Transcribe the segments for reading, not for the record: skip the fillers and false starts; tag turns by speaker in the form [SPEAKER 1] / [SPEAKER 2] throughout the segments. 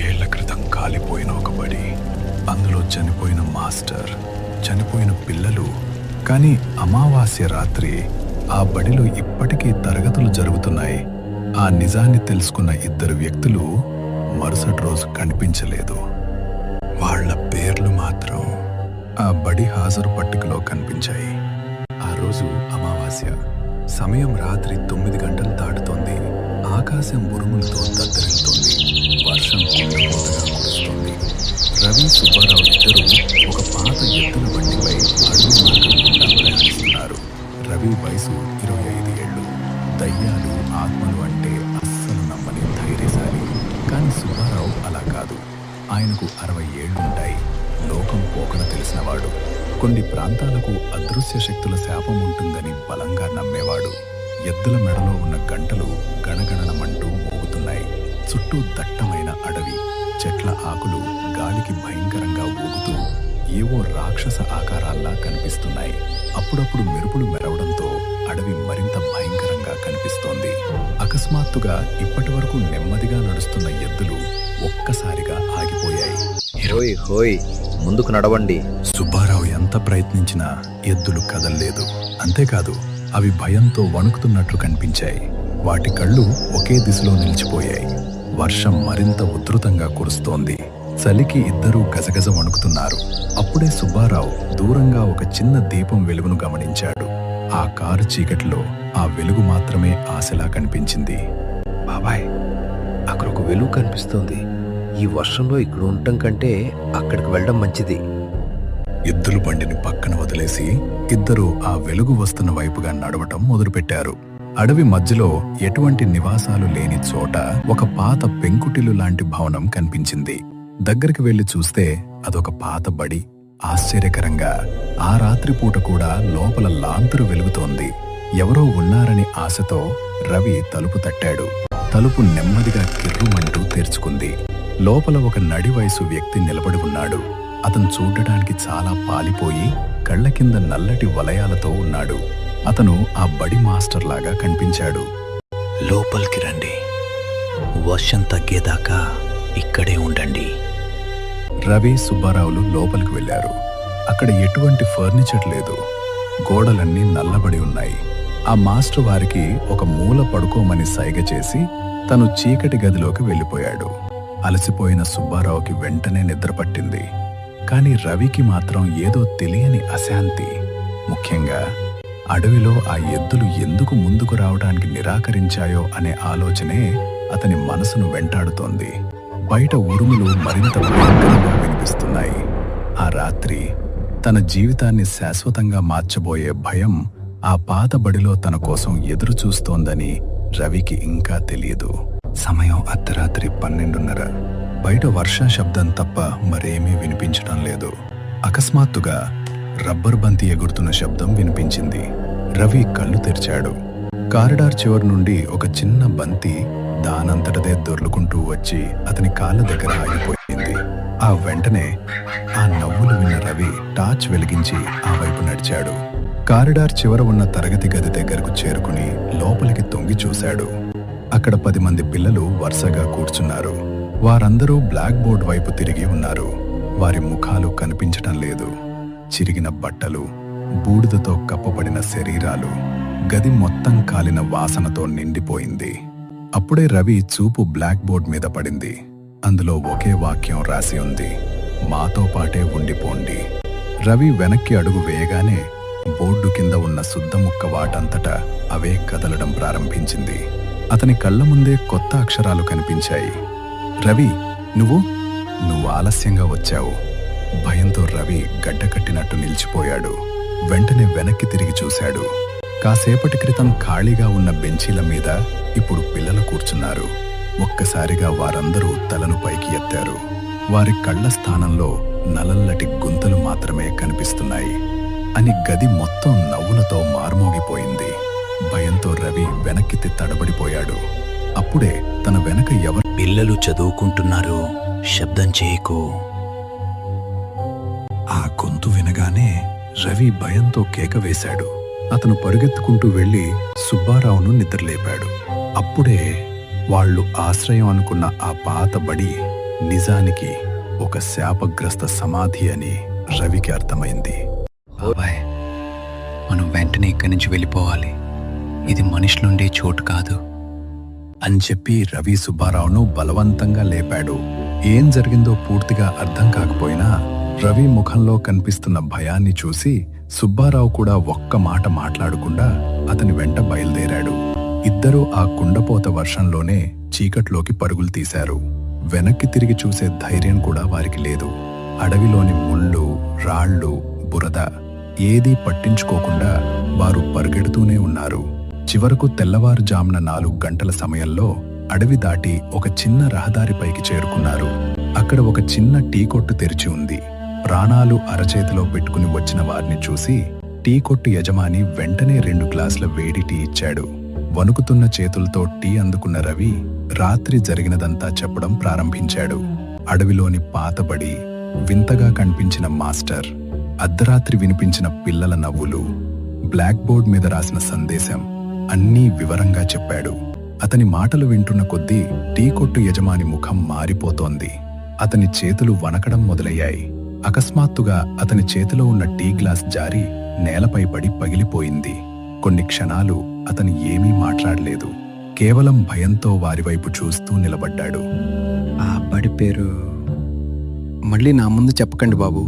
[SPEAKER 1] ఏళ్ల క్రితం కాలిపోయిన ఒక బడి, అందులో చనిపోయిన మాస్టర్, చనిపోయిన పిల్లలు. కానీ అమావాస్య రాత్రి ఆ బడిలో ఇప్పటికీ తరగతులు జరుగుతున్నాయి. ఆ నిజాన్ని తెలుసుకున్న ఇద్దరు వ్యక్తులు మరుసటి రోజు కనిపించలేదు. వాళ్ల పేర్లు మాత్రం ఆ బడి హాజరు పట్టికలో కనిపించాయి. ఆ రోజు అమావాస్య, సమయం రాత్రి 9 గంటలు దాటుతోంది. ఆకాశం ఉరుములతో దద్దరిల్లుతోంది. వర్షం కుండపోతగా కురుస్తోంది. రవి, సుబ్బారావు ఇద్దరు ఒక పాత ఎద్దుల బండిపై అడవి మార్గం గుండా ప్రయాణిస్తున్నారు. రవి వయసు 25 ఏళ్ళు. దయ్యాలు, ఆత్మలు అంటే అస్సలు నమ్మని ధైర్యశాలి. కానీ సుబ్బారావు అలా కాదు. ఆయనకు 60 ఏళ్లుంటాయి. లోకం పోకడ తెలిసినవాడు. కొన్ని ప్రాంతాలకు అదృశ్య శక్తుల శాపం ఉంటుందని బలంగా నమ్మేవాడు. ఎద్దుల మెడలో ఉన్న గంటలు గణగణనమంటూ మోగుతున్నాయి. చుట్టూ దట్టమైన అడవి, చెట్ల ఆకులు గాలికి భయంకరంగా ఊగుతూ ఏవో రాక్షస ఆకారాల్లా కనిపిస్తున్నాయి. అప్పుడప్పుడు మెరుపులు మెరవడంతో అడవి మరింత భయంకరంగా కనిపిస్తోంది. అకస్మాత్తుగా ఇప్పటి వరకు నెమ్మదిగా నడుస్తున్న ఎద్దులు ఒక్కసారిగా ఆగిపోయాయి.
[SPEAKER 2] హోయ్ హోయ్, ముందుకు నడవండి.
[SPEAKER 1] సుబ్బారావు ఎంత ప్రయత్నించినా ఎద్దులు కదల్లేదు. అంతేకాదు, అవి భయంతో వణుకుతున్నట్లు కనిపించాయి. వాటి కళ్ళు ఒకే దిశలో నిలిచిపోయాయి. వర్షం మరింత ఉధృతంగా కురుస్తోంది. చలికి ఇద్దరూ గజగజ వణుకుతున్నారు. అప్పుడే సుబ్బారావు దూరంగా ఒక చిన్న దీపం వెలుగును గమనించాడు. ఆ కారు చీకటిలో ఆ వెలుగు మాత్రమే ఆశలా కనిపించింది.
[SPEAKER 2] బాబాయ్, అక్కడ ఒక వెలుగు కనిపిస్తోంది. ఈ వర్షంలో ఇక్కడ ఉండటం కంటే అక్కడికి వెళ్ళడం మంచిది.
[SPEAKER 1] ఎద్దుల బండిని పక్కన వదిలేసి ఇద్దరూ ఆ వెలుగు వస్తున్న వైపుగా నడవటం మొదలుపెట్టారు. అడవి మధ్యలో ఎటువంటి నివాసాలు లేని చోట ఒక పాత పెంకుటిల్లు లాంటి భవనం కనిపించింది. దగ్గరికి వెళ్లి చూస్తే అదొక పాత బడి. ఆశ్చర్యకరంగా ఆ రాత్రిపూట కూడా లోపల లాంతరు వెలుగుతోంది. ఎవరో ఉన్నారని ఆశతో రవి తలుపు తట్టాడు. తలుపు నెమ్మదిగా కిర్రుమంటూ తెరుచుకుంది. లోపల ఒక నడి వయసు వ్యక్తి నిలబడి ఉన్నాడు. అతను చూడటానికి చాలా పాలిపోయి కళ్ల కింద నల్లటి వలయాలతో ఉన్నాడు. అతను ఆ బడి మాస్టర్ లాగా కనిపించాడు.
[SPEAKER 3] లోపలికి రండి, వర్షం తగ్గేదాకా ఇక్కడే ఉండండి.
[SPEAKER 1] రవి, సుబ్బారావులు లోపలికి వెళ్లారు. అక్కడ ఎటువంటి ఫర్నిచర్ లేదు. గోడలన్నీ నల్లబడి ఉన్నాయి. ఆ మాస్టర్ వారికి ఒక మూల పడుకోమని సైగ చేసి తను చీకటి గదిలోకి వెళ్ళిపోయాడు. అలసిపోయిన సుబ్బారావుకి వెంటనే నిద్రపట్టింది. కాని రవికి మాత్రం ఏదో తెలియని అశాంతి. ముఖ్యంగా అడవిలో ఆ ఎద్దులు ఎందుకు ముందుకు రావడానికి నిరాకరించాయో అనే ఆలోచనే అతని మనసును వెంటాడుతోంది. బయట ఉరుములు మరింత భయంకరంగా వినిపిస్తున్నాయి. ఆ రాత్రి తన జీవితాన్ని శాశ్వతంగా మార్చబోయే భయం ఆ పాత బడిలో తన కోసం ఎదురు చూస్తోందని రవికి ఇంకా తెలియదు. సమయం అర్ధరాత్రి 12:30. బయట వర్షం శబ్దం తప్ప మరేమీ వినిపించడం లేదు. అకస్మాత్తుగా రబ్బర్ బంతి ఎగురుతున్న శబ్దం వినిపించింది. రవి కళ్ళు తెరిచాడు. కారిడార్ చివరి నుండి ఒక చిన్న బంతి దానంతటదే దొర్లుకుంటూ వచ్చి అతని కాళ్ళ దగ్గర ఆగిపోయింది. ఆ వెంటనే ఆ నవ్వులు విన్న రవి టార్చ్ వెలిగించి ఆ వైపు నడిచాడు. కారిడార్ చివర ఉన్న తరగతి గది దగ్గరకు చేరుకుని లోపలికి తొంగి చూశాడు. అక్కడ 10 మంది పిల్లలు వరుసగా కూర్చున్నారు. వారందరూ బ్లాక్ బోర్డ్ వైపు తిరిగి ఉన్నారు. వారి ముఖాలు కనిపించటం లేదు. చిరిగిన బట్టలు, బూడిదతో కప్పబడిన శరీరాలు, గది మొత్తం కాలిన వాసనతో నిండిపోయింది. అప్పుడే రవి చూపు బ్లాక్ బోర్డ్ మీద పడింది. అందులో ఒకే వాక్యం రాసి ఉంది: మాతో పాటే ఉండిపోండి. రవి వెనక్కి అడుగు వేయగానే బోర్డు కింద ఉన్న శుద్ధముక్క వాటంతటా అవే కదలడం ప్రారంభించింది. అతని కళ్ల ముందే కొత్త అక్షరాలు కనిపించాయి. రవి, నువ్వు ఆలస్యంగా వచ్చావు. భయంతో రవి గడ్డకట్టినట్టు నిలిచిపోయాడు. వెంటనే వెనక్కి తిరిగి చూశాడు. కాసేపటి క్రితం ఖాళీగా ఉన్న బెంచీల మీద ఇప్పుడు పిల్లలు కూర్చున్నారు. ఒక్కసారిగా వారందరూ తలను పైకి ఎత్తారు. వారి కళ్ల స్థానంలో నల్లటి గుంతలు మాత్రమే కనిపిస్తున్నాయి. అని గది మొత్తం నవ్వులతో మార్మోగిపోయింది. భయంతో రవి వెనక్కి తడబడిపోయాడు. అప్పుడే తన వెనక ఎవరు
[SPEAKER 3] పిల్లలు చదువుకుంటున్నారు, శబ్దం చేయకు.
[SPEAKER 1] ఆ గొంతు వినగానే రవి భయంతో కేక వేశాడు. అతను పరుగెత్తుకుంటూ వెళ్లి సుబ్బారావును నిద్రలేపాడు. అప్పుడే వాళ్లు ఆశ్రయం అనుకున్న ఆ పాత బడి నిజానికి ఒక శాపగ్రస్త సమాధి అని రవికి అర్థమైంది.
[SPEAKER 3] బాబాయ్, మనం వెంటనే ఇక్కడి నుంచి వెళ్ళిపోవాలి. ఇది మనుషులుండే చోటు కాదు
[SPEAKER 1] అని చెప్పి రవి సుబ్బారావును బలవంతంగా లేపాడు. ఏం జరిగిందో పూర్తిగా అర్థం కాకపోయినా రవి ముఖంలో కనిపిస్తున్న భయాన్ని చూసి సుబ్బారావు కూడా ఒక్క మాట మాట్లాడకుండా అతని వెంట బయలుదేరాడు. ఇద్దరూ ఆ కుండపోత వర్షంలోనే చీకట్లోకి పరుగులు తీశారు. వెనక్కి తిరిగి చూసే ధైర్యం కూడా వారికి లేదు. అడవిలోని ముళ్ళు, రాళ్ళు, బురద ఏదీ పట్టించుకోకుండా వారు పరిగెడుతూనే ఉన్నారు. చివరకు తెల్లవారుజామున 4 గంటల సమయంలో అడవి దాటి ఒక చిన్న రహదారిపైకి చేరుకున్నారు. అక్కడ ఒక చిన్న టీ కొట్టు తెరిచి ఉంది. ప్రాణాలు అరచేతిలో పెట్టుకుని వచ్చిన వారిని చూసి టీ కొట్టు యజమాని వెంటనే 2 గ్లాసుల వేడి టీ ఇచ్చాడు. వణుకుతున్న చేతులతో టీ అందుకున్న రవి రాత్రి జరిగినదంతా చెప్పడం ప్రారంభించాడు. అడవిలోని పాతబడి, వింతగా కనిపించిన మాస్టర్, అర్ధరాత్రి వినిపించిన పిల్లల నవ్వులు, బ్లాక్ బోర్డ్ మీద రాసిన సందేశం అన్నీ వివరంగా చెప్పాడు. అతని మాటలు వింటున్న కొద్దీ టీ కొట్టు యజమాని ముఖం మారిపోతోంది. అతని చేతులు వణకడం మొదలయ్యాయి. అకస్మాత్తుగా అతని చేతిలో ఉన్న టీ గ్లాస్ జారి నేలపై పడి పగిలిపోయింది. కొన్ని క్షణాలు అతను ఏమీ మాట్లాడలేదు. కేవలం భయంతో వారివైపు చూస్తూ నిలబడ్డాడు.
[SPEAKER 4] ఆ అబ్బాడి పేరు మళ్ళీ నా ముందు చెప్పకండి బాబు.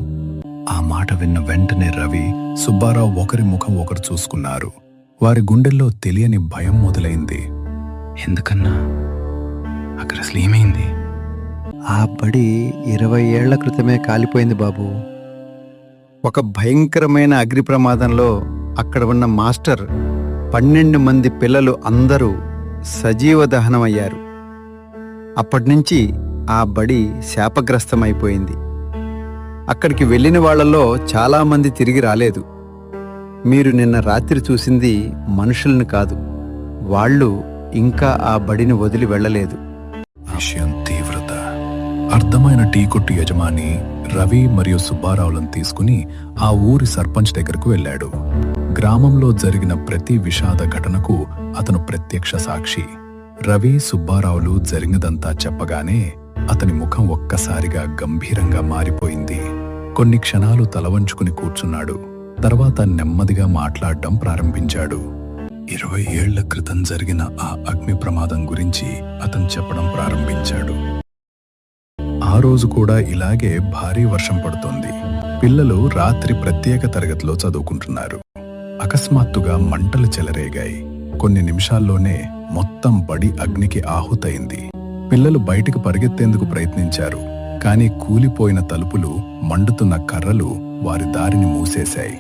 [SPEAKER 1] ఆ మాట విన్న వెంటనే రవి, సుబ్బారావు ఒకరి ముఖం ఒకరు చూసుకున్నారు. వారి గుండెల్లో తెలియని భయం మొదలైంది.
[SPEAKER 3] ఎందుకన్నా? అక్కడ అసలు ఏమైంది?
[SPEAKER 4] ఆ బడి 20 ఏళ్ల క్రితమే కాలిపోయింది బాబు. ఒక భయంకరమైన అగ్ని ప్రమాదంలో అక్కడ ఉన్న మాస్టర్, 12 మంది పిల్లలు అందరూ సజీవ దహనమయ్యారు. అప్పటినుంచి ఆ బడి శాపగ్రస్తమైపోయింది. అక్కడికి వెళ్ళిన వాళ్లలో చాలామంది తిరిగి రాలేదు. మీరు నిన్న రాత్రి చూసింది మనుషులను కాదు, వాళ్ళు ఇంకా ఆ బడిని వదిలి వెళ్ళలేదు.
[SPEAKER 1] విషయం తీవ్రత అర్థమైన టీ కొట్టు యజమాని రవి మరియు సుబ్బారావులను తీసుకుని ఆ ఊరి సర్పంచ్ దగ్గరకు వెళ్ళాడు. గ్రామంలో జరిగిన ప్రతి విషాద ఘటనకు అతను ప్రత్యక్ష సాక్షి. రవి, సుబ్బారావులు జరిగినదంతా చెప్పగానే అతని ముఖం ఒక్కసారిగా గంభీరంగా మారిపోయింది. కొన్ని క్షణాలు తలవంచుకుని కూర్చున్నాడు. తర్వాత నెమ్మదిగా మాట్లాడడం ప్రారంభించాడు. 20 ఏళ్ల క్రితం జరిగిన ఆ అగ్ని ప్రమాదం గురించి అతను చెప్పడం ప్రారంభించాడు. ఆ రోజు కూడా ఇలాగే భారీ వర్షం పడుతోంది. పిల్లలు రాత్రి ప్రత్యేక తరగతిలో చదువుకుంటున్నారు. అకస్మాత్తుగా మంటలు చెలరేగాయి. కొన్ని నిమిషాల్లోనే మొత్తం బడి అగ్నికి ఆహుతైంది. పిల్లలు బయటికి పరిగెత్తేందుకు ప్రయత్నించారు. కానీ కూలిపోయిన తలుపులు, మండుతున్న కర్రలు వారి దారిని మూసేశాయి.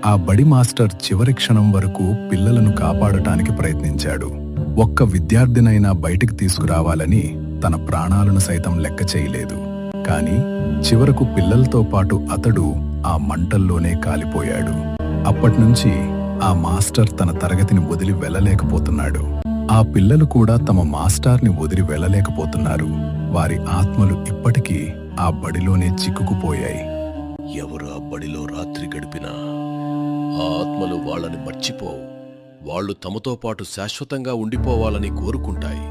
[SPEAKER 1] ఆ బడి మాస్టర్ చివరి క్షణం వరకు పిల్లలను కాపాడటానికి ప్రయత్నించాడు. ఒక్క విద్యార్థినైనా బయటికి తీసుకురావాలని తన ప్రాణాలను సైతం లెక్క చేయలేదు. కాని చివరకు పిల్లలతో పాటు అతడు ఆ మంటల్లోనే కాలిపోయాడు. అప్పట్నుంచి ఆ మాస్టర్ తన తరగతిని వదిలి వెళ్ళలేకపోతున్నాడు. ఆ పిల్లలు కూడా తమ మాస్టార్ని వదిలి వెళ్ళలేకపోతున్నారు. వారి ఆత్మలు ఇప్పటికీ ఆ బడిలోనే చిక్కుకుపోయాయి.
[SPEAKER 5] ఎవరు ఆ బడిలో రాత్రి గడిపినా ఆ ఆత్మలు వాళ్ళని మర్చిపోవు. వాళ్ళు తమతో పాటు శాశ్వతంగా ఉండిపోవాలని కోరుకుంటాయి.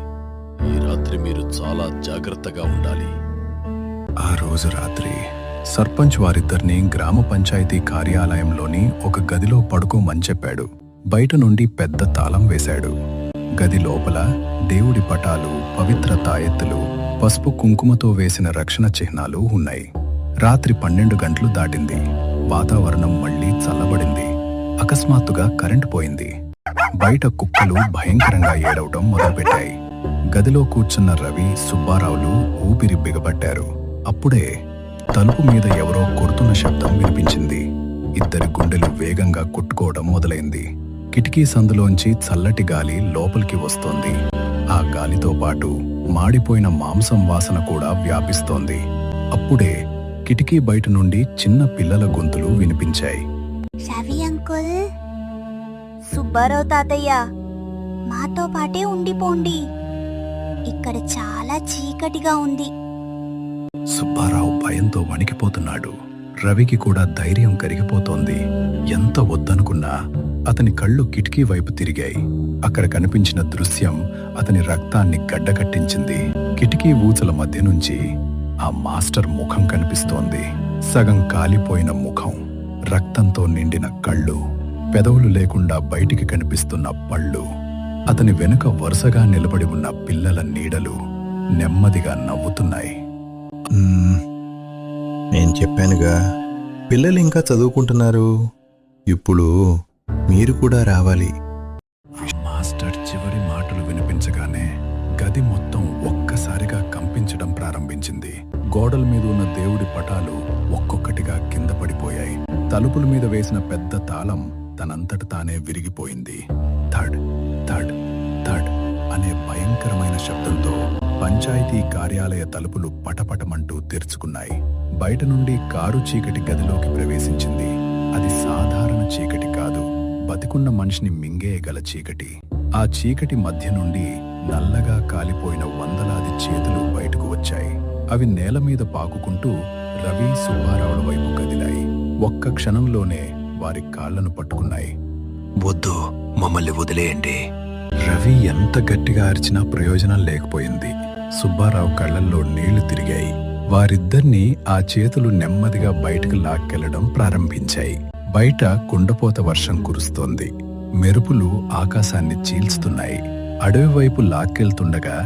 [SPEAKER 5] ఈ రాత్రి మీరు చాలా జాగ్రత్తగా ఉండాలి.
[SPEAKER 1] ఆ రోజు రాత్రి సర్పంచ్ వారిద్దరినీ గ్రామ పంచాయతీ కార్యాలయంలోని ఒక గదిలో పడుకోమని చెప్పాడు. బయట నుండి పెద్ద తాళం వేశాడు. గది లోపల దేవుడి పటాలు, పవిత్ర తాయెత్తులు, పసుపు కుంకుమతో వేసిన రక్షణ చిహ్నాలు ఉన్నాయి. రాత్రి 12 గంటలు దాటింది. వాతావరణం మళ్లీ చల్లబడింది. అకస్మాత్తుగా కరెంటు పోయింది. బయట కుక్కలు భయంకరంగా ఏడవటం మొదలుపెట్టాయి. గదిలో కూర్చున్న రవి, సుబ్బారావులు ఊపిరి బిగబట్టారు. అప్పుడే తలుపు మీద ఎవరో కొడుతున్న శబ్దం వినిపించింది. ఇద్దరి గుండెలు వేగంగా కొట్టుకోవడం మొదలైంది. కిటికీ సందులోంచి చల్లటి గాలి లోపలికి వస్తోంది. ఆ గాలితో పాటు మాడిపోయిన మాంసం వాసన కూడా వ్యాపిస్తోంది. అప్పుడే కిటికీ బయట నుండి చిన్న పిల్లల గొంతులు వినిపించాయి.
[SPEAKER 6] రవి అంకుల్, సుబ్బారావు తాతయ్య, మాతో పాటే ఉండిపోండి. ఇక్కడ చాలా చీకటిగా ఉంది.
[SPEAKER 1] సుబ్బారావు భయంతో వణికిపోతున్నాడు. రవికి కూడా ధైర్యం కరిగిపోతోంది. ఎంత వద్దనుకున్నా అతని కళ్ళు కిటికీ వైపు తిరిగాయి. అక్కడ కనిపించిన దృశ్యం అతని రక్తాన్ని గడ్డకట్టించింది. కిటికీ ఊచల మధ్య నుంచి ఆ మాస్టర్ ముఖం కనిపిస్తోంది. సగం కాలిపోయిన ముఖం, రక్తంతో నిండిన కళ్ళు, పెదవులు లేకుండా బయటికి కనిపిస్తున్న పళ్ళు. అతని వెనుక వరుసగా నిలబడి ఉన్న పిల్లల నీడలు నెమ్మదిగా నవ్వుతున్నాయి.
[SPEAKER 7] నేను చెప్పానుగా, పిల్లలు ఇంకా చదువుకుంటున్నారు. ఇప్పుడు మీరు కూడా రావాలి.
[SPEAKER 1] మాస్టర్ చివరి మాటలు వినిపించగానే గది మొత్తం ఒక్కసారిగా కంపించడం ప్రారంభించింది. గోడల మీద ఉన్న దేవుడి పటాలు ఒక్కొక్కటిగా కింద పడిపోయాయి. తలుపుల మీద వేసిన పెద్ద తాళం తనంతట తానే విరిగిపోయింది. థడ్ థడ్ థడ్ అనే భయంకరమైన శబ్దంతో పంచాయతీ కార్యాలయ తలుపులు పటపటమంటూ తెరుచుకున్నాయి. బయట నుండి కారు చీకటి గదిలోకి ప్రవేశించింది. అది సాధారణ చీకటి కాదు, బతికున్న మనిషిని మింగేయగల చీకటి. ఆ చీకటి మధ్య నుండి నల్లగా కాలిపోయిన వందలాది చేతులు బయటకు వచ్చాయి. అవి నేల మీద పాకుకుంటూ రవి, సుబ్బారావుల వైపు కదిలాయి. ఒక్క క్షణంలోనే వారి కాళ్లను పట్టుకున్నాయి.
[SPEAKER 3] వద్దు, మమ్మల్ని వదిలేయండి.
[SPEAKER 1] రవి ఎంత గట్టిగా అరిచినా ప్రయోజనం లేకపోయింది. సుబ్బారావు కళ్లల్లో నీళ్లు తిరిగాయి. వారిద్దరినీ ఆ చేతులు నెమ్మదిగా బయటకు లాక్కెళ్లడం ప్రారంభించాయి. బయట కుండపోత వర్షం కురుస్తోంది. మెరుపులు ఆకాశాన్ని చీల్చుతున్నాయి. అడవి వైపు లాక్కెళ్తుండగా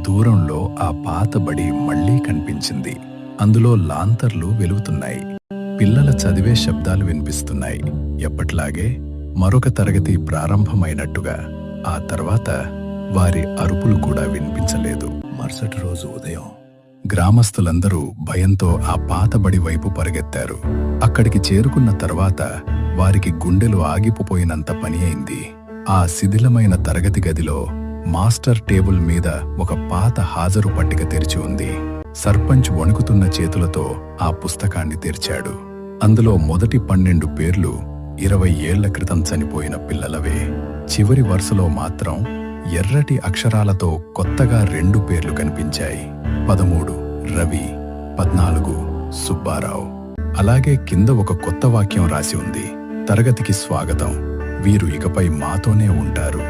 [SPEAKER 1] దూరంలో ఆ పాత బడి మళ్లీ కనిపించింది. అందులో లాంతర్లు వెలుగుతున్నాయి. పిల్లల చదివే శబ్దాలు వినిపిస్తున్నాయి. ఎప్పట్లాగే మరొక తరగతి ప్రారంభమైనట్టుగా. ఆ తర్వాత వారి అరుపులు కూడా వినిపించలేదు. మరుసటి రోజు ఉదయం గ్రామస్తులందరూ భయంతో ఆ పాత బడి వైపు పరిగెత్తారు. అక్కడికి చేరుకున్న తర్వాత వారికి గుండెలు ఆగిపోయినంత పని అయింది. ఆ శిథిలమైన తరగతి గదిలో మాస్టర్ టేబుల్ మీద ఒక పాత హాజరు పట్టిక తెరిచి ఉంది. సర్పంచ్ వణుకుతున్న చేతులతో ఆ పుస్తకాన్ని తెరిచాడు. అందులో మొదటి 12 పేర్లు 20 ఏళ్ల క్రితం చనిపోయిన పిల్లలవే. చివరి వరుసలో మాత్రం ఎర్రటి అక్షరాలతో కొత్తగా 2 పేర్లు కనిపించాయి. 13 రవి, 14 సుబ్బారావు. అలాగే కింద ఒక కొత్త వాక్యం రాసి ఉంది. తరగతికి స్వాగతం. వీరు ఇకపై మాతోనే ఉంటారు.